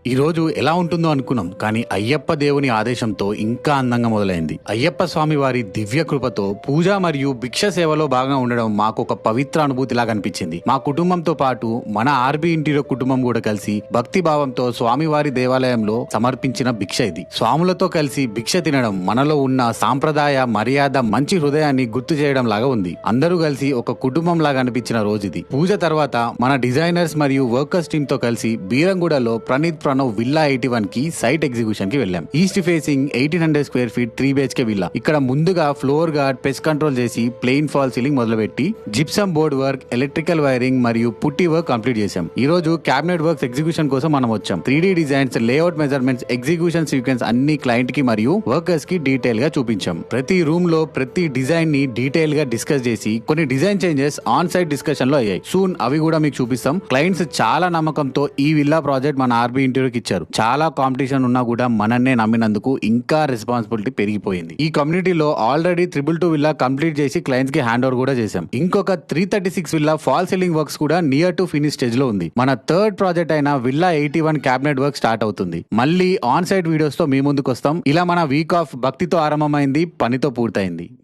ఈ రోజు ఎలా ఉంటుందో అనుకున్నాం, కానీ అయ్యప్ప దేవుని ఆదేశంతో ఇంకా అందంగా మొదలైంది. అయ్యప్ప స్వామి వారి దివ్య కృపతో పూజ మరియు భిక్ష సేవలో భాగంగా ఉండడం మాకు ఒక పవిత్ర అనుభూతిలాగా అనిపించింది. మా కుటుంబంతో పాటు మన ఆర్బీ ఇంటీరియర్ కుటుంబం కూడా కలిసి భక్తి భావంతో స్వామివారి దేవాలయంలో సమర్పించిన భిక్ష ఇది. స్వాములతో కలిసి భిక్ష తినడం మనలో ఉన్న సాంప్రదాయ మర్యాద మంచి హృదయాన్ని గుర్తు చేయడం లాగా ఉంది. అందరూ కలిసి ఒక కుటుంబం లాగా అనిపించిన రోజు ఇది. పూజ తర్వాత మన డిజైనర్స్ మరియు వర్కర్స్ టీమ్ తో కలిసి బీరంగూడలో ప్రణీత్ విల్లా 81 కి సైట్ ఎగ్జిక్యూషన్ కి వెళ్ళాం. East facing 1800 square feet 3 BHK villa. ఇక్కడ ముందుగా ఫ్లోర్ గార్డ్ పెస్ట్ కంట్రోల్ చేసి ప్లెయిన్ ఫాల్ సీలింగ్ మొదలుపెట్టి gypsum board work, electrical wiring మరియు పుట్టి వర్క్ కంప్లీట్ చేశాం. ఈ రోజు క్యాబినెట్ వర్క్స్ ఎగ్జిక్యూషన్ కోసం మనం వచ్చాం. 3D designs, layout measurements, execution sequence అన్ని క్లయింట్ కి మరియు వర్కర్స్ కి డీటెయిల్ గా చూపించాం. ప్రతి రూమ్ లో ప్రతి డిజైన్ ని డీటెయిల్ గా డిస్కస్ చేసి కొన్ని design changes on site discussion లో అయ్యాయి. సూన్ అవి కూడా మీకు చూపిస్తాం. క్లయింట్స్ చాలా నమ్మకంతో ఈ విల్లా ప్రాజెక్ట్ మన ఆర్బీ ఇంటీరియర్ ఇచ్చారు. చాలా కాంపిటీషన్ ఉన్నా కూడా మనన్నే నమ్మినందుకు ఇంకా రెస్పాన్సిబిలిటీ పెరిగిపోయింది. ఈ కమ్యూనిటీలో ఆల్రెడీ 222 విల్లా కంప్లీట్ చేసి క్లయింట్స్ కి హ్యాండ్ ఓవర్ కూడా చేశాం. ఇంకొక 336 విల్లా ఫాల్ సీలింగ్ వర్క్స్ కూడా నియర్ టు ఫినిష్ స్టేజ్ లో ఉంది. మన థర్డ్ ప్రాజెక్ట్ అయిన విల్లా 81 క్యాబినెట్ వర్క్ స్టార్ట్ అవుతుంది. మళ్ళీ ఆన్ సైట్ వీడియోస్ తో మీ ముందుకు వస్తాం. ఇలా మన వీక్ ఆఫ్ భక్తితో ఆరంభమైంది, పనితో పూర్తయింది.